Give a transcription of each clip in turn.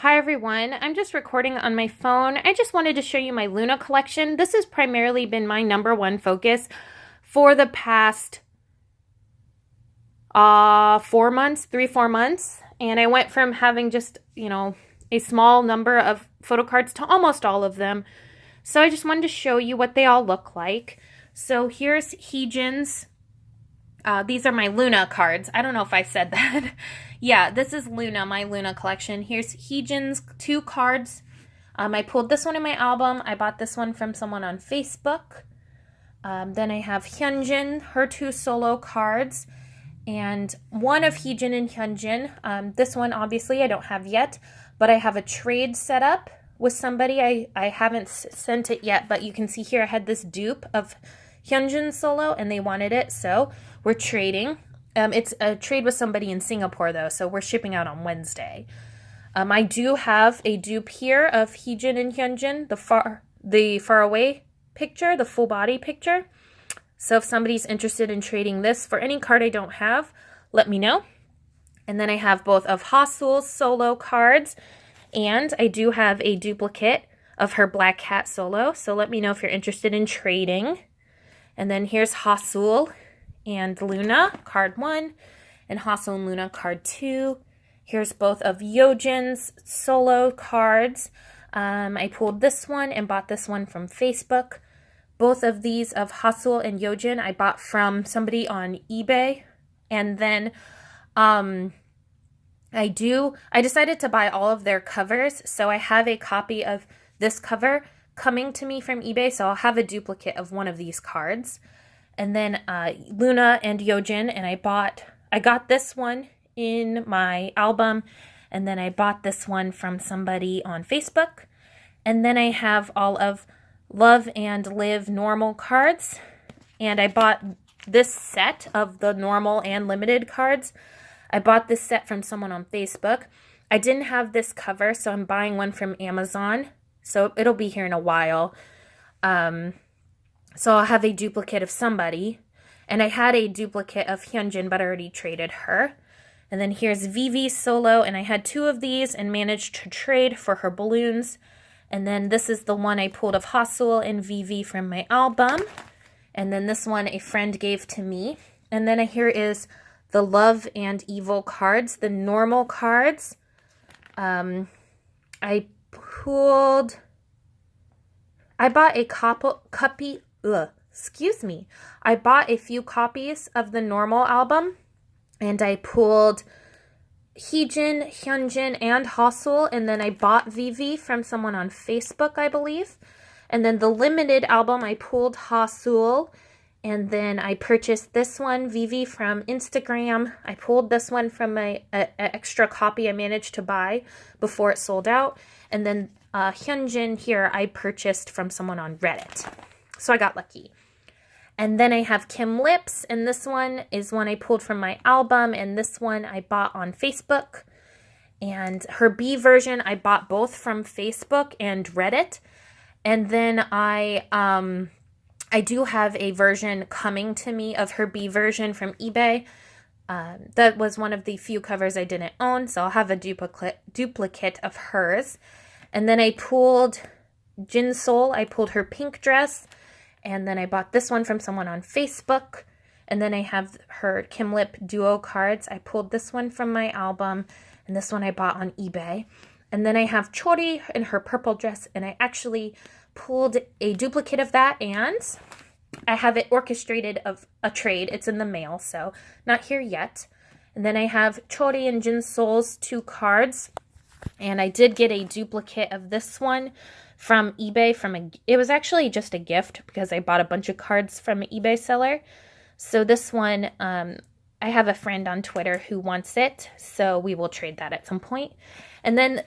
Hi everyone, I'm just recording on my phone. I just wanted to show you my Loona collection. This has primarily been my #1 focus for the past 4 months, 3-4 months. And I went from having just, a small number of photo cards to almost all of them. So I just wanted to show you what they all look like. So here's Heejin's. These are my Loona cards. I don't know if I said that. Yeah, this is Loona, my Loona collection. Here's Heejin's 2 cards. I pulled this one in my album. I bought this one from someone on Facebook. Then I have Hyunjin, her 2 solo cards. And one of Heejin and Hyunjin. This one, obviously, I don't have yet. But I have a trade set up with somebody. I haven't sent it yet, but you can see here I had this dupe of Hyunjin solo, and they wanted it, so we're trading. It's a trade with somebody in Singapore, though, so we're shipping out on Wednesday. I do have a dupe here of Heejin and Hyunjin, the far away picture, the full body picture. So if somebody's interested in trading this for any card I don't have, let me know. And then I have both of Hasul's solo cards, and I do have a duplicate of her Black Cat solo, so let me know if you're interested in trading. And then here's Hasul and Loona, card 1, and Hasul and Loona, card 2. Here's both of Yojin's solo cards. I pulled this one and bought this one from Facebook. Both of these of Hasul and Yojin I bought from somebody on eBay. And then I decided to buy all of their covers, so I have a copy of this cover coming to me from eBay, so I'll have a duplicate of one of these cards. And then Loona and Yojin, and I got this one in my album, and then I bought this one from somebody on Facebook. And then I have all of Love and Live normal cards, and I bought this set of the normal and limited cards. I bought this set from someone on Facebook. I didn't have this cover, so I'm buying one from Amazon. So it'll be here in a while. So I'll have a duplicate of somebody. And I had a duplicate of Hyunjin, but I already traded her. And then here's Vivi's solo, and I had 2 of these and managed to trade for her balloons. And then this is the one I pulled of Hasul and Vivi from my album. And then this one a friend gave to me. And then here is the Love and Evil cards, the normal cards. I bought a I bought a few copies of the normal album, and I pulled Heejin, Hyunjin, and Hasul, and then I bought Vivi from someone on Facebook, I believe. And then the limited album, I pulled Hasul, and then I purchased this one, Vivi, from Instagram. I pulled this one from my extra copy I managed to buy before it sold out. And then Hyunjin here I purchased from someone on Reddit. So I got lucky. And then I have Kim Lips, and this one is one I pulled from my album, and this one I bought on Facebook. And her B version I bought both from Facebook and Reddit. And then I do have a version coming to me of her B version from eBay. That was one of the few covers I didn't own, so I'll have a duplicate of hers. And then I pulled Jin Sol. I pulled her pink dress. And then I bought this one from someone on Facebook. And then I have her Kim Lip duo cards. I pulled this one from my album. And this one I bought on eBay. And then I have Chori in her purple dress. And I actually pulled a duplicate of that, and I have it orchestrated of a trade. It's in the mail, so not here yet. And then I have Chori and Jin Sol's 2 cards, and I did get a duplicate of this one from eBay. It was actually just a gift because I bought a bunch of cards from an eBay seller. So this one, I have a friend on Twitter who wants it, so we will trade that at some point. And then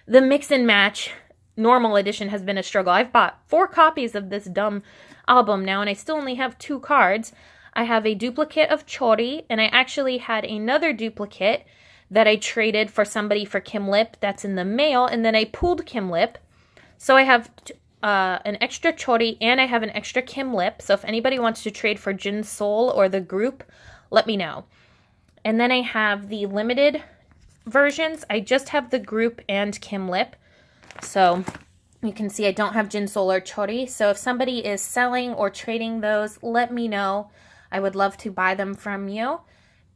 the mix and match normal edition has been a struggle. I've bought 4 copies of this dumb album now, and I still only have 2 cards. I have a duplicate of Chori, and I actually had another duplicate that I traded for somebody for Kim Lip that's in the mail, and then I pulled Kim Lip. So I have an extra Chori, and I have an extra Kim Lip. So if anybody wants to trade for Jin Sol or the group, let me know. And then I have the limited versions. I just have the group and Kim Lip. So you can see I don't have Jin Sol or Chori. So if somebody is selling or trading those, let me know. I would love to buy them from you.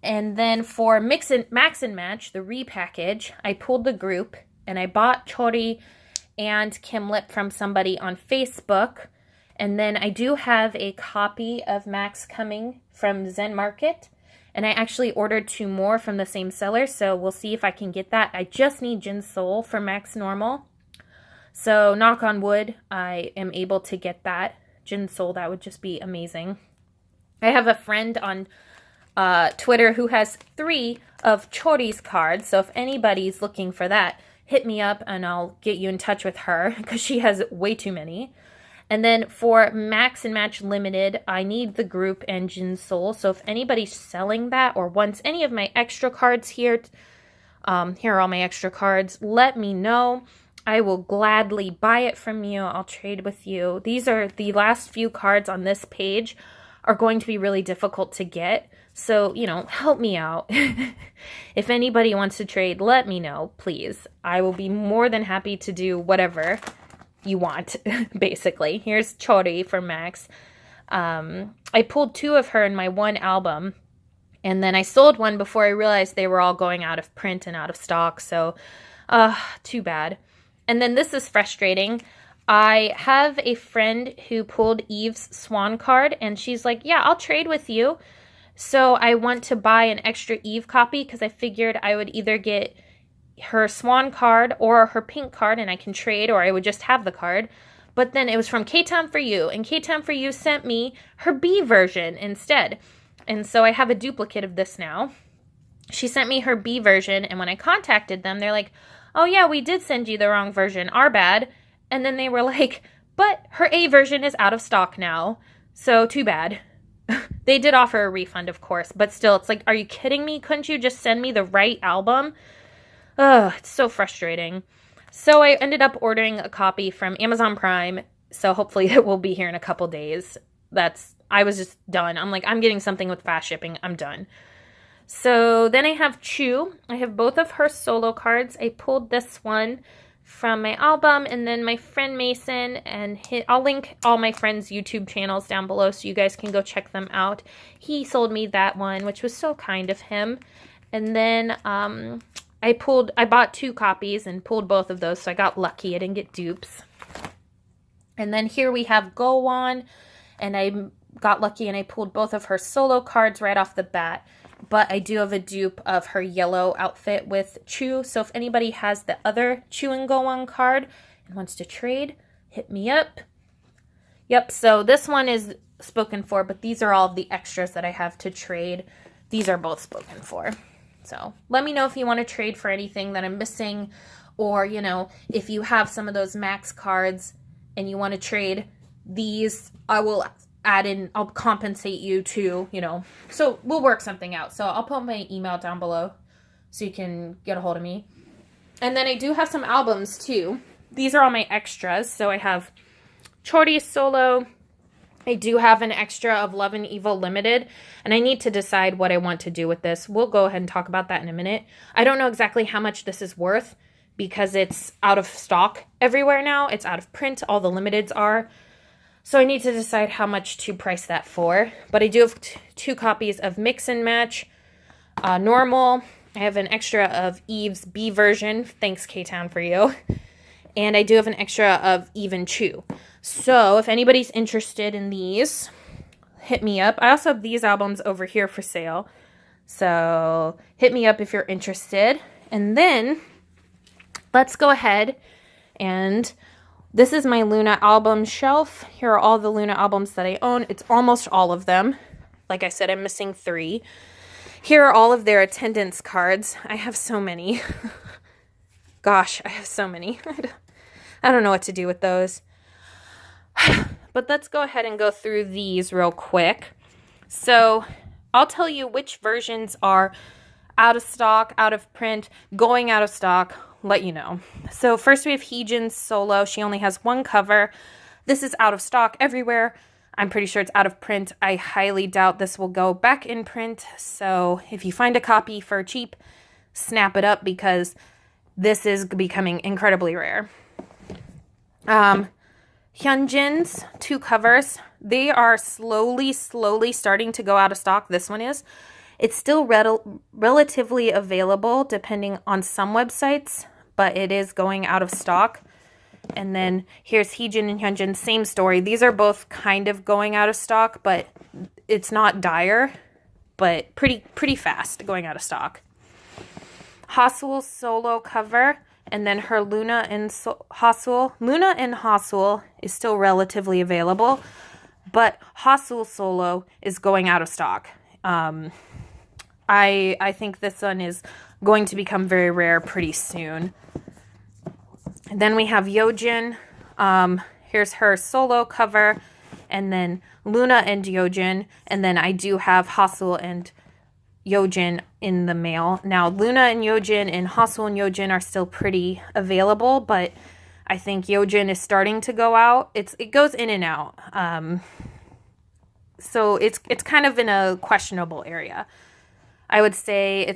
And then for Max and Match, the repackage, I pulled the group and I bought Chori and Kim Lip from somebody on Facebook. And then I do have a copy of Max coming from Zen Market. And I actually ordered 2 more from the same seller, so we'll see if I can get that. I just need Jin Sol for Max Normal. So knock on wood, I am able to get that. Jin Sol, that would just be amazing. I have a friend on Twitter who has 3 of Chori's cards. So if anybody's looking for that, hit me up and I'll get you in touch with her because she has way too many. And then for Max and Match Limited, I need the group and Jin Sol. So if anybody's selling that or wants any of my extra cards here, here are all my extra cards, let me know. I will gladly buy it from you. I'll trade with you. These are the last few cards on this page are going to be really difficult to get. So, you know, help me out. If anybody wants to trade, let me know, please. I will be more than happy to do whatever you want, basically. Here's Chori for Max. I pulled 2 of her in my one album, and then I sold one before I realized they were all going out of print and out of stock, so too bad. And then this is frustrating. I have a friend who pulled Eve's Swan card, and she's like, yeah, I'll trade with you. So I want to buy an extra Eve copy because I figured I would either get her Swan card or her pink card and I can trade, or I would just have the card. But then it was from K-Town For You, and K-Town For You sent me her B version instead. And so I have a duplicate of this now. She sent me her B version, and when I contacted them, they're like, oh yeah, we did send you the wrong version, our bad. And then they were like, but her A version is out of stock now, so too bad. They did offer a refund, of course, but still, it's like, are you kidding me? Couldn't you just send me the right album? Ugh, it's so frustrating. So I ended up ordering a copy from Amazon Prime, so hopefully it will be here in a couple days. I was just done. I'm like, I'm getting something with fast shipping. I'm done. So then I have Chu. I have both of her solo cards. I pulled this one from my album, and then my friend Mason, and I'll link all my friends' YouTube channels down below so you guys can go check them out. He sold me that one, which was so kind of him. And then I bought 2 copies and pulled both of those, so I got lucky. I didn't get dupes. And then here we have Go On, and I got lucky and I pulled both of her solo cards right off the bat. But I do have a dupe of her yellow outfit with Chu. So if anybody has the other Chu and Go On card and wants to trade, hit me up. Yep, so this one is spoken for, but these are all of the extras that I have to trade. These are both spoken for. So let me know if you want to trade for anything that I'm missing, or, you know, if you have some of those Max cards and you want to trade these, I will add in, I'll compensate you too, you know, so we'll work something out. So I'll put my email down below so you can get a hold of me. And then I do have some albums too. These are all my extras. So I have Chori's solo. I do have an extra of Love and Evil Limited, and I need to decide what I want to do with this. We'll go ahead and talk about that in a minute. I don't know exactly how much this is worth because it's out of stock everywhere now. It's out of print. All the limiteds are. So I need to decide how much to price that for. But I do have 2 copies of Mix and Match Normal. I have an extra of Eve's B version. Thanks, K-Town For You. And I do have an extra of Eve and Chu. So if anybody's interested in these, hit me up. I also have these albums over here for sale. So hit me up if you're interested. And then let's go ahead and... this is my Loona album shelf. Here are all the Loona albums that I own. It's almost all of them. Like I said, I'm missing 3. Here are all of their attendance cards. I have so many. Gosh, I have so many. I don't know what to do with those. But let's go ahead and go through these real quick. So I'll tell you which versions are out of stock, out of print, going out of stock, let you know. So first we have Heejin's solo. She only has 1 cover. This is out of stock everywhere. I'm pretty sure it's out of print. I highly doubt this will go back in print. So if you find a copy for cheap, snap it up because this is becoming incredibly rare. Hyunjin's 2 covers, they are slowly starting to go out of stock. This one is. It's still relatively available depending on some websites, but it is going out of stock. And then here's Heejin and Hyunjin, same story. These are both kind of going out of stock, but it's not dire, but pretty fast going out of stock. Haseul's solo cover, and then her Loona and Haseul. Loona and Haseul is still relatively available, but Haseul solo is going out of stock. I think this one is going to become very rare pretty soon. And then we have Yeojin. Here's her solo cover, and then Loona and Yeojin, and then I do have Haseul and Yeojin in the mail. Now, Loona and Yeojin and Haseul and Yeojin are still pretty available, but I think Yeojin is starting to go out. It goes in and out. So it's kind of in a questionable area. I would say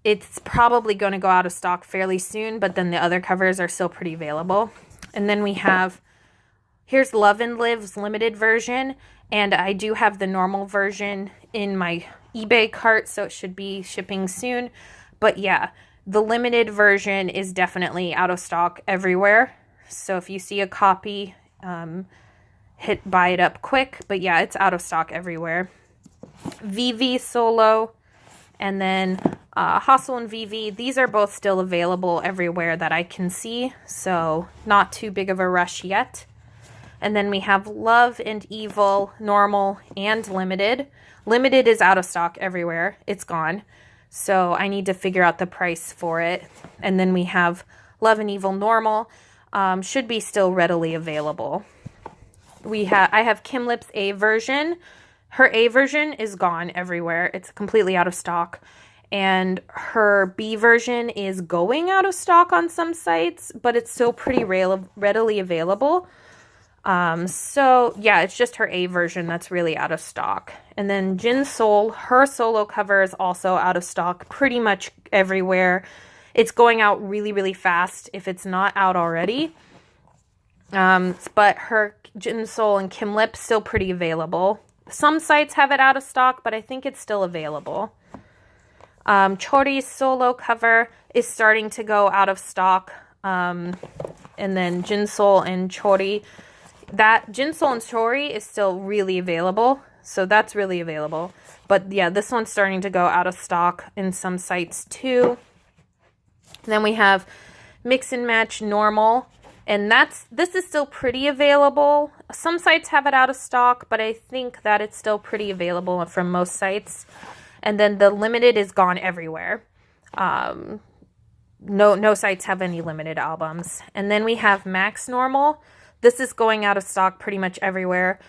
it's probably going to go out of stock fairly soon, but then the other covers are still pretty available. And then we have, here's Love and Live's limited version, and I do have the normal version in my eBay cart, so it should be shipping soon. But yeah, the limited version is definitely out of stock everywhere. So if you see a copy, buy it up quick. But yeah, it's out of stock everywhere. VV solo, and then Haseul and VV, these are both still available everywhere that I can see, so not too big of a rush yet. And then we have Love and Evil, normal and limited. Limited is out of stock everywhere. It's gone. So I need to figure out the price for it. And then we have Love and Evil normal. Should be still readily available. I have Kim Lip's A version. Her A version is gone everywhere. It's completely out of stock. And her B version is going out of stock on some sites, but it's still pretty readily available. So yeah, it's just her A version that's really out of stock. And then Jin Sol, her solo cover is also out of stock pretty much everywhere. It's going out really fast if it's not out already. But her Jin Sol and Kim Lip still pretty available. Some sites have it out of stock, but I think it's still available. Chori's solo cover is starting to go out of stock. And then Jin Sol and Chori, that Jin Sol and Chori is still really available. So that's really available. But yeah, this one's starting to go out of stock in some sites too. Then we have Mix and Match normal. And this is still pretty available. Some sites have it out of stock, but I think that it's still pretty available from most sites. And then the limited is gone everywhere. No sites have any limited albums. And then we have Max normal. This is going out of stock pretty much everywhere.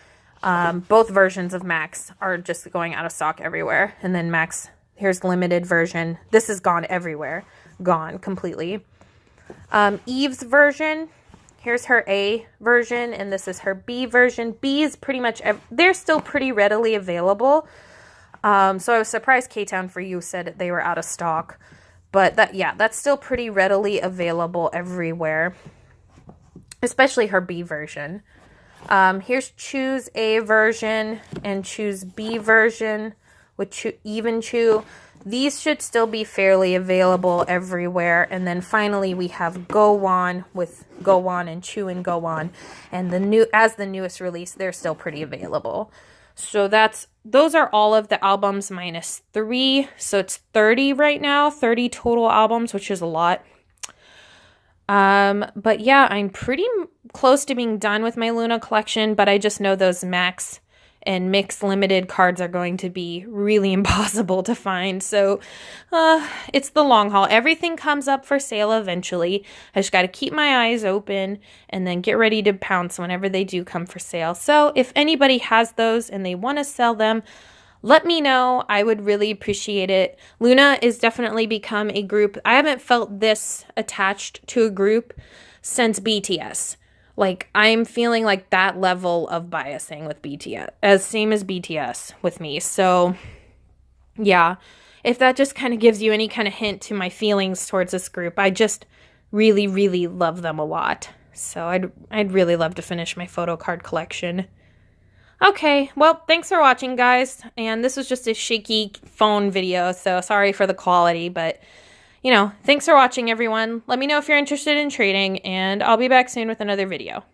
Both versions of Max are just going out of stock everywhere. And then Max, here's limited version. This is gone everywhere. Gone completely. Eve's version. Here's her A version, and this is her B version. B is pretty much, they're still pretty readily available. So I was surprised K-Town For You said they were out of stock. But that's still pretty readily available everywhere. Especially her B version. Here's Choose A version and Choose B version with Even Chew. These should still be fairly available everywhere. And then finally we have Go On with Go On and Chew and Go On. And as the newest release, they're still pretty available. So those are all of the albums minus 3. So it's 30 right now, 30 total albums, which is a lot. But yeah, I'm pretty close to being done with my Loona collection, but I just know those Max and Mix limited cards are going to be really impossible to find. So it's the long haul. Everything comes up for sale eventually. I just got to keep my eyes open and then get ready to pounce whenever they do come for sale. So if anybody has those and they want to sell them, let me know. I would really appreciate it. Loona is definitely become a group. I haven't felt this attached to a group since BTS. Like, I'm feeling like that level of biasing with BTS, same as BTS with me. So, yeah. if that just kind of gives you any kind of hint to my feelings towards this group, I just really, really love them a lot. So I'd really love to finish my photo card collection. Okay, well, thanks for watching, guys. And this was just a shaky phone video, so sorry for the quality, but, you know, thanks for watching, everyone. Let me know if you're interested in trading, and I'll be back soon with another video.